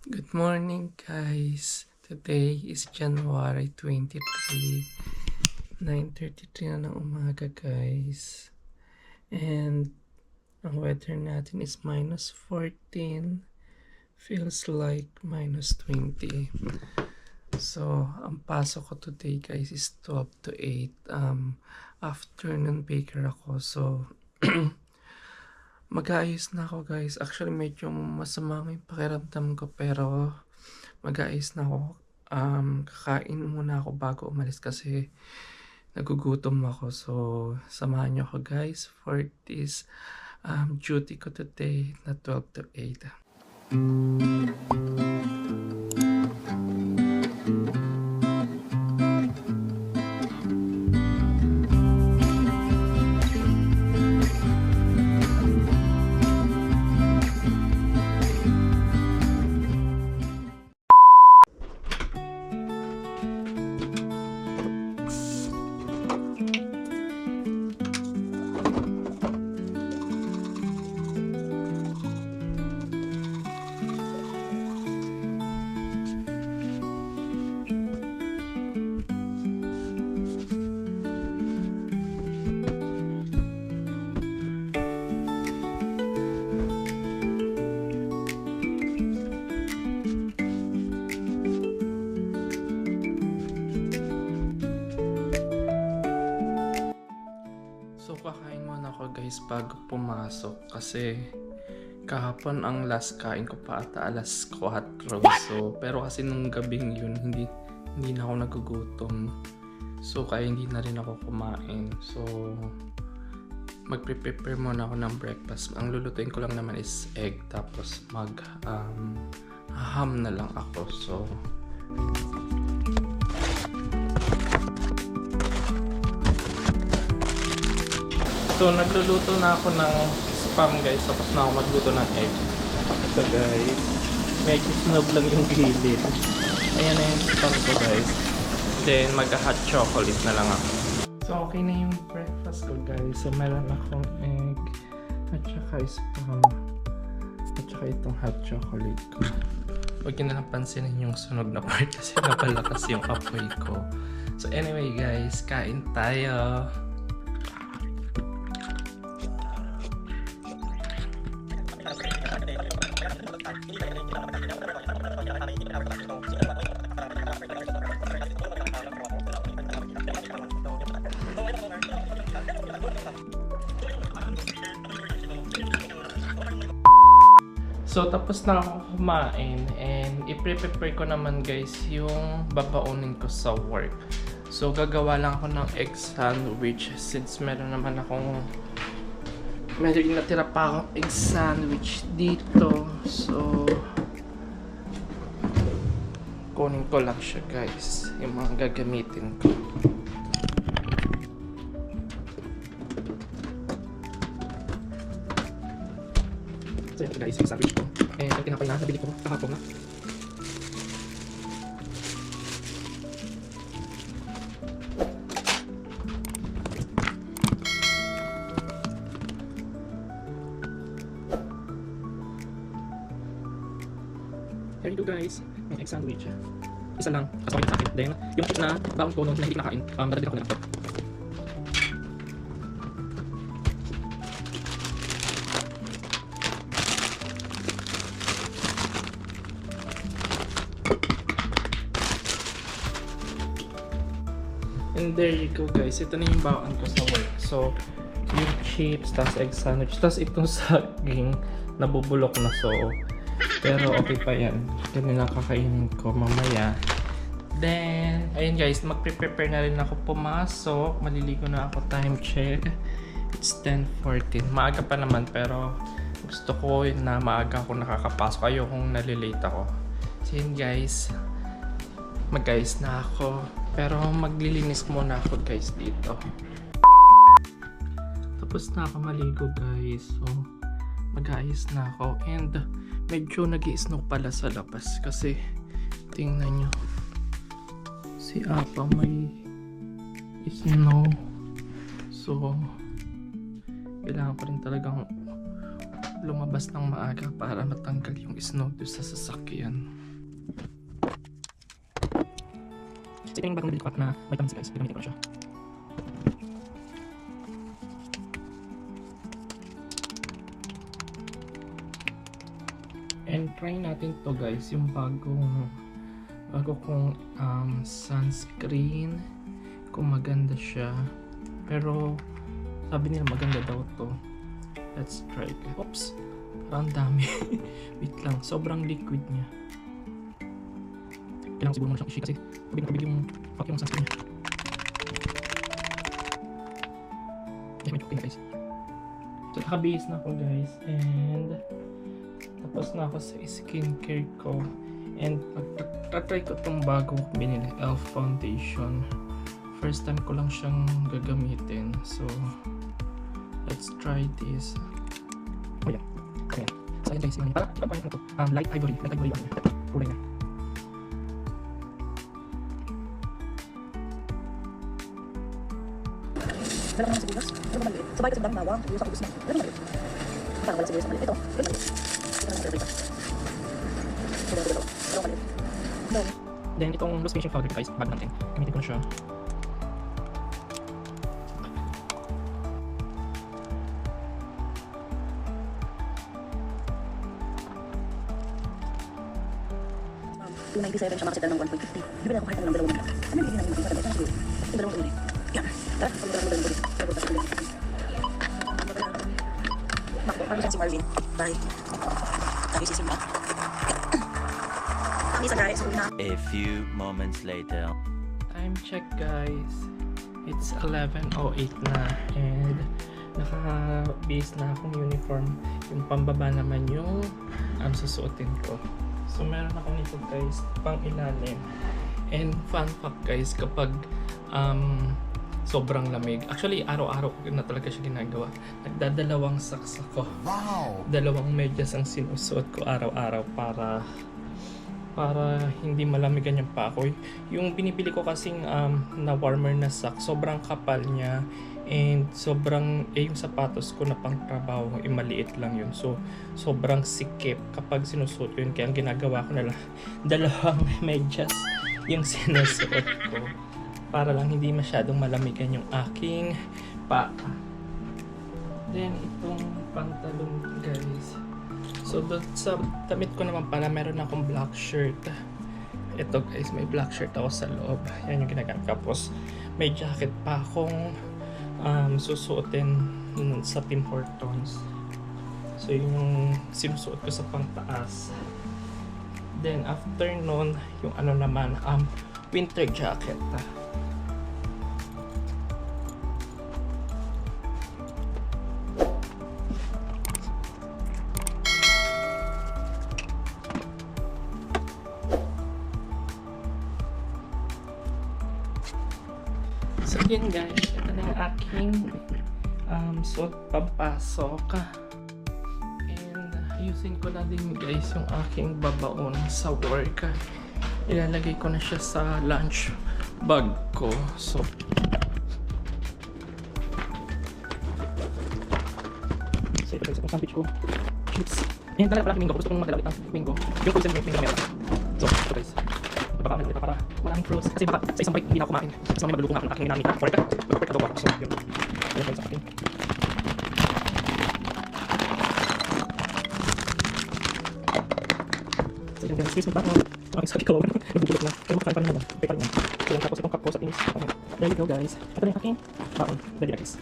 Good morning, guys. Today is January 23, 9:33 na ng umaga, guys. And ang weather natin is -14. Feels like -20. So, ang pasok ko today, guys, is 12 to 8. Afternoon baker ako. So, mag-aayos na ako, guys. Actually, medyo masama yung pakiramdam ko, pero mag-aayos na ako. Kakain muna ako bago umalis kasi nagugutom ako. So, samahan niyo ako, guys, for this duty ko today na 12 to 8. So, kakain muna ako, guys, bago pumasok kasi kahapon ang last kain ko pa ata alas 4. So, pero kasi nung gabing yun, hindi na ako nagugutom. So, kaya hindi na rin ako kumain. So, magpe-prepare muna ako ng breakfast. Ang lulutuin ko lang naman is egg, tapos ham na lang ako. So, nagluluto na ako ng spam, guys. Tapos na ako magluto ng egg. Ito, guys. Medyo snub lang yung gilid. Ayan na yung spam ko, guys. Then, mag-hot chocolate na lang ako. So, okay na yung breakfast ko, guys. So, meron akong egg. At saka spam. At saka itong hot chocolate ko. Huwag nyo na lang pansinin yung sunog na part kasi napalakas yung apoy ko. So, anyway, guys. Kain tayo. So, tapos na ako kumain and i-prepare ko naman, guys, yung babaunin ko sa work. So, gagawa lang ako ng egg sandwich since meron natira pa akong egg sandwich dito. So, kunin ko lang siya, guys, yung mga gagamitin ko. So, ito, guys, yung sandwich ko. And yung tinapay na nabili ko kahapon na. Here you go, guys. May egg sandwich. Isa lang. Kasama sa akin. Then, yung tip na baon ko noon na hindi kinakain, dadagdag ako na ito. And there you go, guys. Ito na yung baon ko sa work. So, yung chips, tas egg sandwich, tas itong saging nabubulok na. So, pero okay pa yan. Ganun lang kakainin ko mamaya. Then, ayun, guys, magpe-prepare na rin ako pumasok. Maliligo na ako, time check. It's 10:14. Maaga pa naman, pero gusto ko na maaga ako nakakapasok. Ayokong nalilate ako. So yun, guys. Mag-ayos na ako. Pero maglilinis muna ako, guys, dito. Tapos na ako maligo, guys. So, mag-ayos na ako. And medyo nag-i-snow pala sa labas. Kasi, tingnan nyo. Si Apa may snow. So, kailangan pa rin talagang lumabas ng maaga para matanggal yung snow doon sa sasakyan. So ito yung bagong bili ko na vitamins guys, gagamitin ko na siya. And try natin to guys, yung bago kong sunscreen, kung maganda siya. Pero sabi nila maganda daw to. Let's try. Oops, parang dami. Wait lang, sobrang liquid niya. Kailangan siguro mo siyang i-shake kasi sabi na kabig yung sunscreen niya. Okay, medyo okay na guys. So nakabase na ako guys, and tapos na ako sa skincare ko. And magta-try ko itong bagong binili, e.l.f. foundation. First time ko lang siyang gagamitin. So, let's try this. Oh yeah. Ayan. So, ayan guys. Para, ito pa ito. Light ivory. Light ivory yun. Kulay na. Dala ko ng sibuyas. Ito ba maliit? Sabay kasi daming bawang. Sibuyas ako gusto na. Ito maliit. Parang wala sibuyas na maliit. Ito. Ito maliit. Ito na maliit. Ito maliit. Then, itong loose finishing powder guys, bag natin. Gamitin ko na siya. $297 siya makasita ng 1.50. Bibili ako kahit ng dalawang nila. Ano yung bibili namin makita? Ito siguro. Yung dalawang tumuli. Yan. Tara, pag-dalawang tumuli. Makto, parang siyang si Marvin. Bye. Sabi si Simba. Kami sa guys, una. A few moments later. Time check guys. It's 11:08 na. And naka-base na akong uniform. Yung pambaba naman yung susuotin ko. So meron ako nito guys, pang ilalim. And fun fact guys, kapag sobrang lamig, actually araw-araw ko na talaga siya ginagawa. Nagdadalawang socks ako. Wow! Dalawang medyas ang sinusuot ko araw-araw para hindi malamigan yung pakoy. Yung binibili ko kasing na warmer na socks, sobrang kapal niya. And sobrang, yung sapatos ko na pang trabaho, maliit lang yun. So, sobrang sikip kapag sinusuot ko yun. Kaya ang ginagawa ko na lang, dalawang medyas yung sinusuot ko. Para lang hindi masyadong malamigan yung aking paa. Then, itong pantalon guys. So, sa damit ko naman pala, meron akong black shirt. Ito guys, may black shirt ako sa loob. Yan yung ginagamit. Tapos, may jacket pa akong susuotin sa Tim Hortons. So yun yung sinusuot ko sa pangtaas. Then after nun, yung ano naman, winter jacket. So yun guys, ito na yung aking suot pampasok. And ayusin ko na din guys yung aking babaon sa work. Ilalagay ko na siya sa lunch bag ko. So ito guys, itong sandwich ko. Chips. Yan talaga pala mingo. Gusto kong magdala ulit ng mingo. Yung cruise and mingo meron. So ito guys, babakaman ulit para maraming fruits. Kasi baka sa isang bite hindi na ako kumain. Kasi mamaya magluluto nga ako ng aking ginamit na pork. Pork adobo ako. So yun. Ayan guys sa akin. So yun guys, please mag-back mo. Aking sakit ko. Nabubulot na. Pero makakain pa rin naman. Okay pa rin yan. So yun, tapos itong cup ko sa tinis. There you go guys. Ito na yung aking baon. Ready na guys.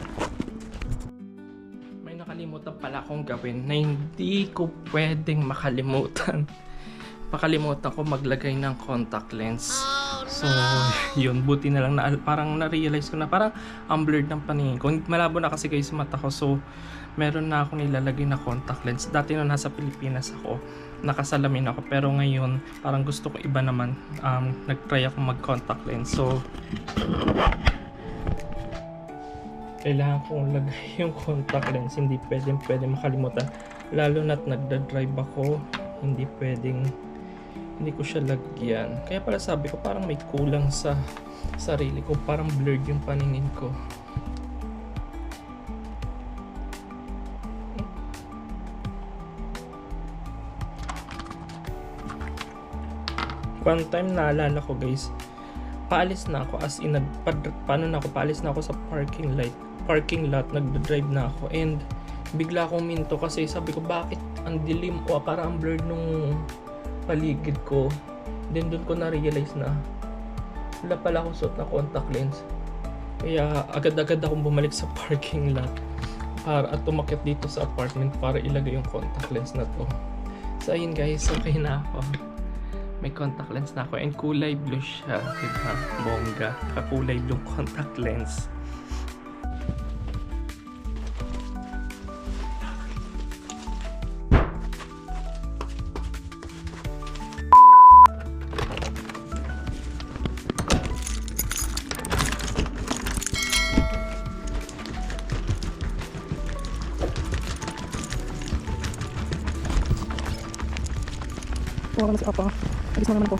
May nakalimutan pala akong gawin na hindi ko pwedeng makalimutan. Pakalimutan ko maglagay ng contact lens. So, yun. Buti na lang na parang na-realize ko na parang blurred ng paningin ko. Malabo na kasi guys mata ko. So, meron na akong nilalagay na contact lens. Dati nung nasa Pilipinas ako, nakasalamin ako. Pero ngayon, parang gusto ko iba naman. Nag-try ako mag-contact lens. So, kailangan kong lagay yung contact lens. Hindi pwede makalimutan. Lalo na't nagda-drive ako. Hindi ko siya lagyan. Kaya pala sabi ko parang may kulang sa sarili ko. Parang blurred yung paningin ko. one time naalala ko guys, paalis na ako, as in paano na ako, paalis na ako sa parking lot, nagdadrive na ako, and bigla akong minto kasi sabi ko bakit ang dilim o parang ang blurred nung paligid ko. Then doon ko na-realize na wala pala akong suot na contact lens. Kaya agad-agad akong bumalik sa parking lot at umakyat dito sa apartment para ilagay yung contact lens na to. So ayun guys, okay na ako. May contact lens na ako and kulay blue siya, diba? Bongga, kakulay blue contact lens. Wala naman si Papa. Alis na naman po.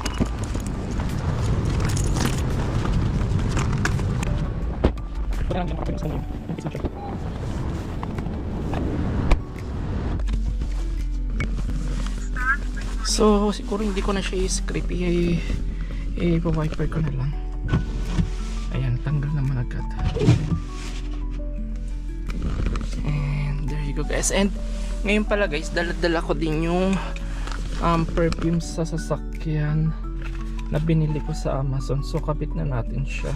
Wala lang yung makapagin sa kanya. So, siguro hindi ko na siya i-script. I-wiper ko na lang. Ayan, tanggal naman agad. And there you go guys. And ngayon pala guys, dala-dala ko din yung perfume sa sasakyan na binili ko sa Amazon. So kapit na natin siya.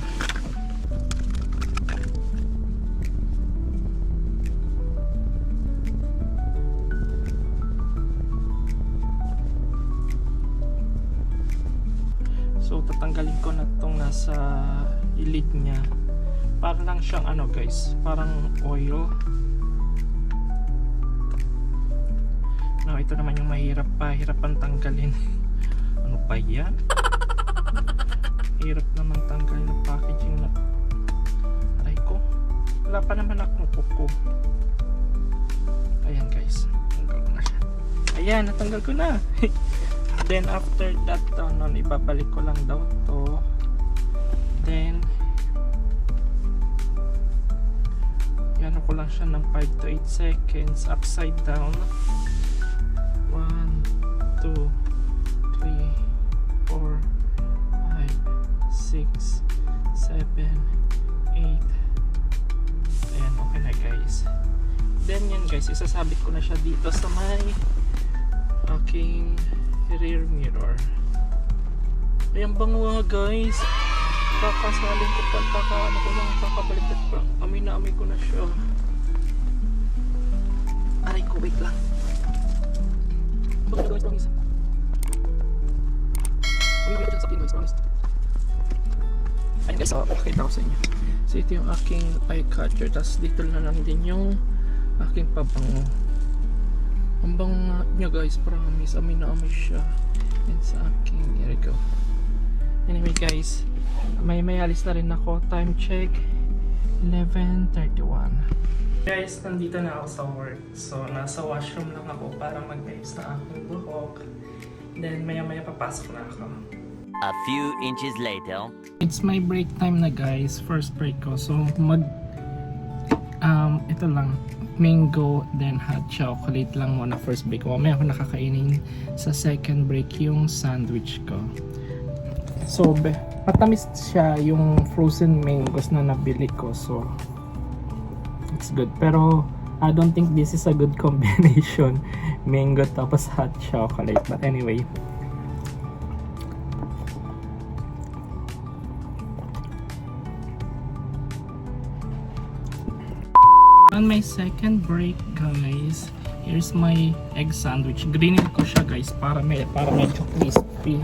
So tatanggalin ko na itong nasa ilid niya. Parang lang siyang ano guys, parang oil. No, ito naman yung mahirapan tanggalin. Ano pa yan? Hirap naman tanggalin ng packaging na. Aray ko. Wala pa naman akong kuko. Ayan guys. Tanggal ko na siya. Ayan, natanggal ko na. Then after that, ibabalik ko lang daw to. Then yan ko lang siya ng 5 to 8 seconds upside down. 1, 2, 3, 4, 5, 6, 7, 8. Ayan, okay na guys. Then yan guys, isasabit ko na siya dito sa may aking rear mirror. Ayan, bango nga guys. Kakasalin ko pa, ano ko lang, kakabaliktad pa. Amoy na amoy ko na siya. Aray ko, wait lang. Bakit guys, promise? Wait lang sa akin guys, promise. Ayun guys, pakita ko sa inyo. So ito yung aking eye catcher. Tapos dito na lang din yung aking pabango. Ang bango nga nyo guys, promise. Amoy na amoy siya. And sa aking, here we go. Anyway guys, may alis na rin ako. Time check 11:31. Guys, nandito na ako sa work. So nasa washroom lang ako para mag-ayos na aking buhok. Then maya papasok na ako. A few inches later. It's my break time na guys. First break ko. So ito lang, mango then hot chocolate lang muna first break ko. Mamaya ako nakakainin sa second break yung sandwich ko. So matamis siya yung frozen mangoes na nabili ko. So it's good. Pero I don't think this is a good combination. Mango tapos hot chocolate. But anyway, on my second break guys, here's my egg sandwich. Greenin ko siya guys para medyo crispy,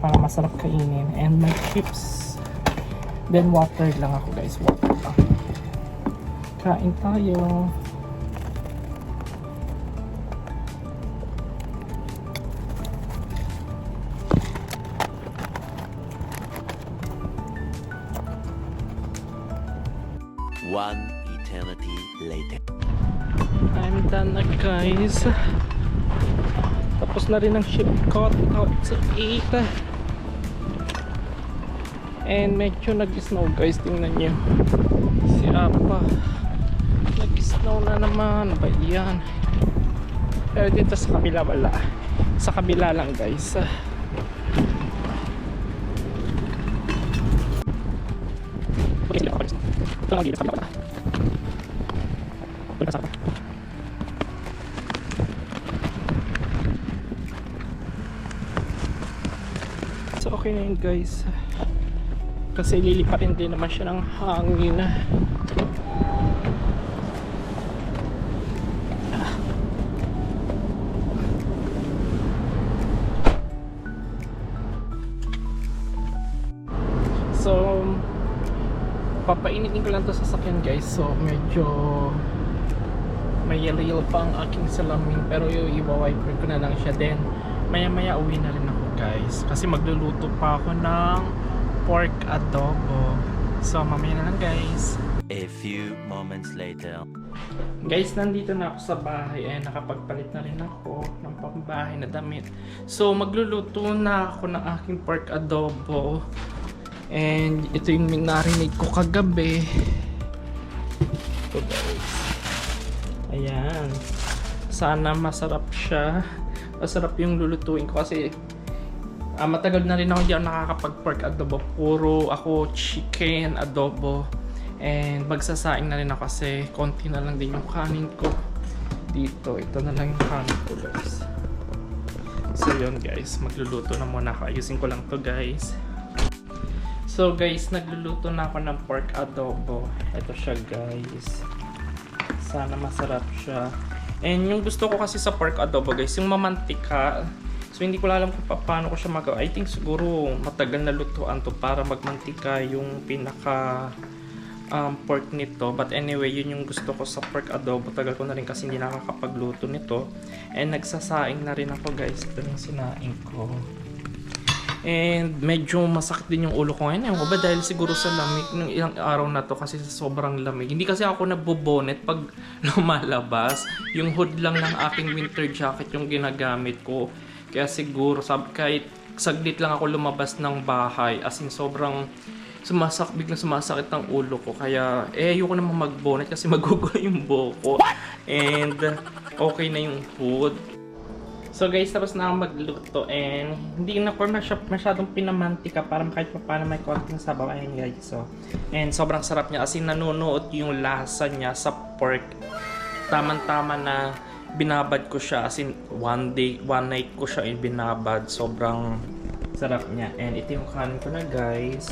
para masarap kainin, and my chips. Then water lang ako guys, water lang. Kain tayo. One eternity later. I'm done na guys. Tapos na rin ang shift ko. It's 8. And medyo nag-snow guys. Tingnan nyo. Si Apa. Nag-snow na naman. Ba yan? Pero dito sa kabila wala. Sa kabila lang guys. Ito lang dito sa kapata. Ito na sa kapata. So okay na yun guys. Kasi lilipatin din naman siya ng hangin. So papainitin ko lang to sa sasakyan guys. So medyo may yellow pa ang aking salamin, pero i-wiper ko na lang siya. Then maya maya uwi na rin ako guys, kasi magluluto pa ako ng pork adobo. So mamaya na lang guys. A few moments later. Guys, nandito na ako sa bahay. Nakapagpalit na rin ako ng pambahay na damit. So magluluto na ako ng aking pork adobo. And ito yung narinig ko kagabi. Ito guys. Ayan. Sana masarap siya. Masarap yung lulutuin ko kasi matagal na rin ako hindi ako nakakapag-pork adobo. Puro ako chicken adobo. And magsasaing na rin ako kasi konti na lang din yung kanin ko dito. Ito na lang yung kanin ko guys. So yun guys, magluluto na muna ako. Ayusin ko lang to guys. So guys, nagluluto na ako ng pork adobo. Ito siya guys. Sana masarap siya. And yung gusto ko kasi sa pork adobo guys, yung mamantika. So hindi ko alam kung paano ko siya magawa. I think siguro matagal na lutuan to para magmantika yung pinaka pork nito. But anyway, yun yung gusto ko sa pork adobo. Tagal ko na rin kasi hindi nakakapagluto nito. And nagsasaing na rin ako guys. Ito yung sinaing ko. And medyo masakit din yung ulo ko ngayon. Ewan ko ba dahil siguro sa lamig ng ilang araw na to kasi sa sobrang lamig. Hindi kasi ako nagbo-bonnet pag lumalabas. Yung hood lang ng aking winter jacket yung ginagamit ko. Kaya siguro kahit saglit lang ako lumabas ng bahay, as in sobrang biglang sumasakit ang ulo ko. Kaya ayoko naman mag-bonnet kasi magugulo yung buhok ko. And okay na yung hood. So guys, tapos na ako magluto and hindi na ko masyadong pinamantika para kahit pa paano may konting sabaw. Ayan guys, so. And sobrang sarap niya kasi nanunuot yung lasa niya sa pork. Tama-tama na binabad ko siya, as in one night ko siya binabad. Sobrang sarap niya. And ito yung kanin ko na guys.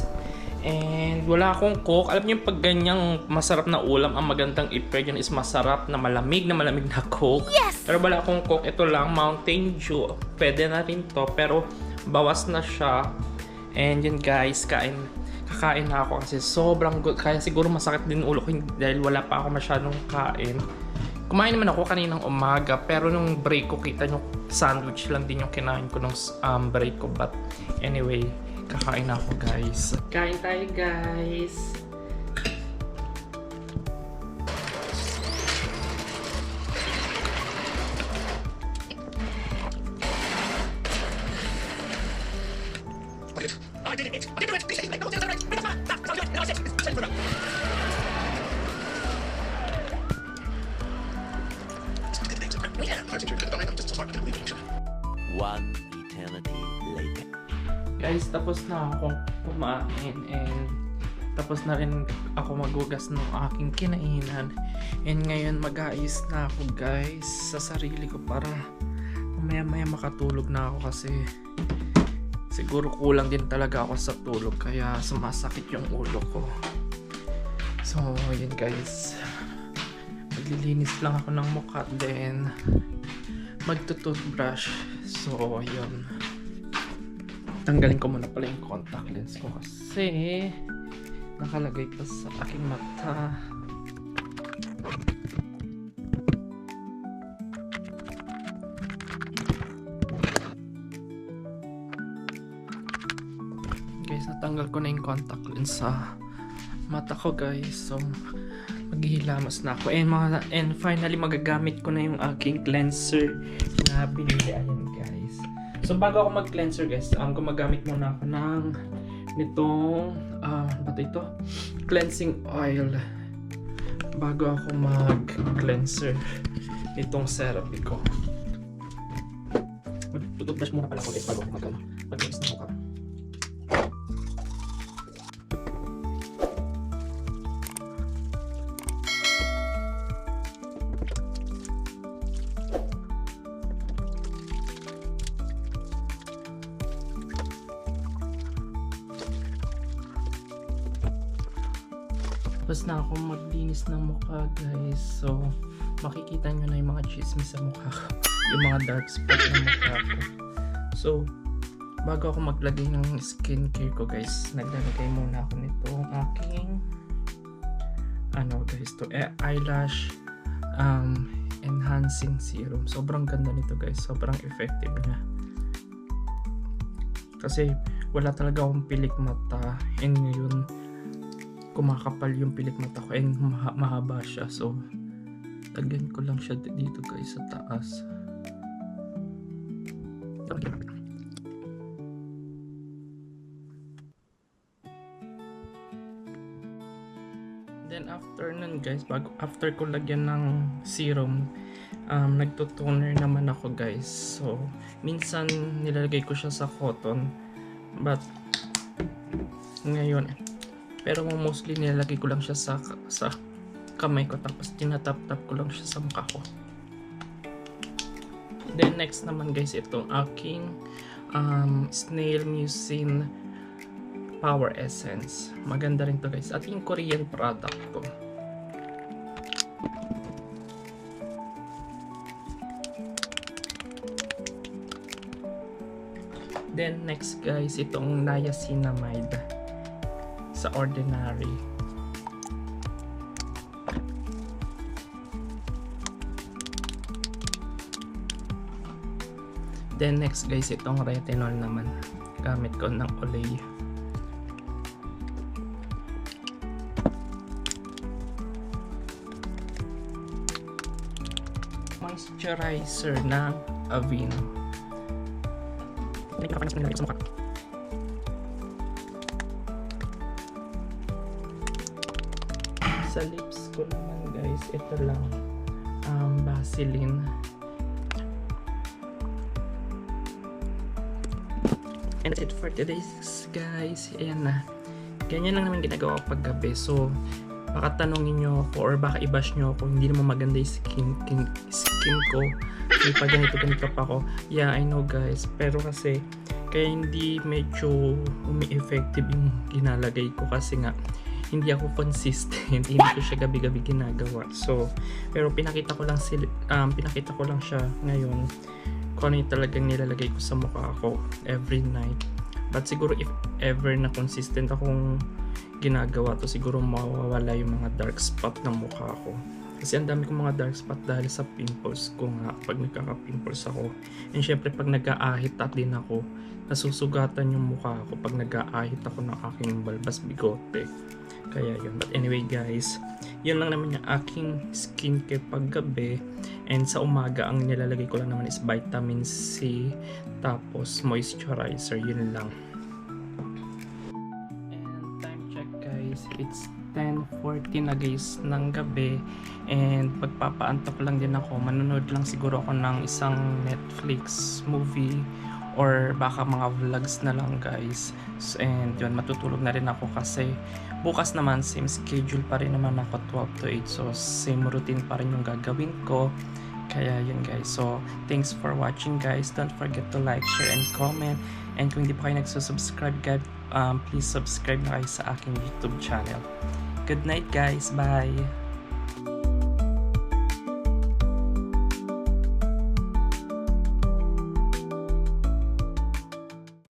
And wala akong coke. Alam niyo yung pag ganyang masarap na ulam, ang magandang i-pair dyan is masarap na malamig na coke. Yes! Pero wala akong coke. Ito lang, Mountain Dew. Pwede na rin to, pero bawas na siya. And yun guys, kakain na ako kasi sobrang good. Kaya siguro masakit din ulo ko dahil wala pa ako masyadong kain. Kumain naman ako kaninang umaga, pero nung break ko, kita nyo, sandwich lang din yung kinain ko nung break ko. But anyway, kakain na ako guys. Kain tayo guys. One eternity later. Guys, tapos na akong kumain and tapos na rin ako maghugas ng aking kinainan. And ngayon mag-aayos na ako guys sa sarili ko para mamaya makatulog na ako kasi siguro kulang din talaga ako sa tulog kaya sumasakit yung ulo ko. So yun guys, maglilinis lang ako ng mukha then magtutoothbrush. So yun, tanggalin ko muna pala yung contact lens ko kasi nakalagay pa sa aking mata. Guys, natanggal ko na yung contact lens sa mata ko guys. So maghihilamas na ako and finally magagamit ko na yung aking cleanser na binili. Ayan guys. So bago ako mag-cleanser guys, gumagamit muna ako ng nitong ito? Cleansing oil bago ako mag-cleanser nitong CeraVe ko. Mag-toothbrush muna pala ulit bago ako mag-cleanse na mukha. Tapos na ako maglinis ng mukha guys. So, makikita nyo na yung mga chismis sa mukha ko. Yung mga dark spot ng mukha ko. So, bago ako maglagay ng skincare ko guys, naglalagay muna ako nitong aking to eyelash enhancing serum. Sobrang ganda nito guys. Sobrang effective niya. Kasi wala talaga akong pilik mata. And ngayon, kumakapal yung pilik mata ko and mahaba siya. So, lagyan ko lang siya dito guys sa taas. Then after nun guys, after ko lagyan ng serum, nagtutoner naman ako guys. So, minsan nilalagay ko siya sa cotton. But, ngayon, pero mostly nilalagay ko lang siya sa kamay ko. Tapos tinatap-tap ko lang siya sa mukha ko. Then next naman guys, itong aking Snail Mucin Power Essence. Maganda rin to guys. At yung Korean product to. Then next guys, itong Niacinamide sa Ordinary. Then next guys, itong retinol naman. Gamit ko ng Olay. Moisturizer ng Aveeno. Sa lips ko naman guys, ito lang Vaseline. And that's it for today's guys. Ayan na. Ganyan lang naman ginagawa ko pag gabi. So, baka tanongin nyo ako or baka i-bash nyo ako, hindi naman maganda yung skin ko. Kasi pag ganito pa ako. Yeah, I know guys. Pero kasi, kaya hindi medyo umi-effective yung ginalagay ko kasi nga, hindi ako consistent. Hindi ko siya gabi-gabi ginagawa. So, pero pinakita ko lang siya ngayon kung ano yung talagang nilalagay ko sa mukha ko every night. But siguro if ever na consistent akong ginagawa to, siguro mawawala yung mga dark spot ng mukha ko. Kasi ang dami kong mga dark spot dahil sa pimples ko nga pag nagkaka-pimples ako. And syempre pag nag-aahit din ako, nasusugatan yung mukha ko pag nag-aahit ako ng aking balbas bigote. Kaya yun. But anyway guys, yun lang naman yung aking skincare pag gabi. And sa umaga, ang nilalagay ko lang naman is vitamin C, tapos moisturizer, yun lang. And time check guys, it's 10:40 na guys ng gabi. And pagpapaantok lang din ako, manonood lang siguro ako ng isang Netflix movie or baka mga vlogs na lang guys. And yun, matutulog na rin ako kasi bukas naman same schedule pa rin naman ako, 12 to 8. So same routine pa rin yung gagawin ko. Kaya yun guys. So thanks for watching guys. Don't forget to like, share, and comment. And kung hindi pa kayo nagsusubscribe guys, please subscribe na kayo sa aking YouTube channel. Good night guys. Bye!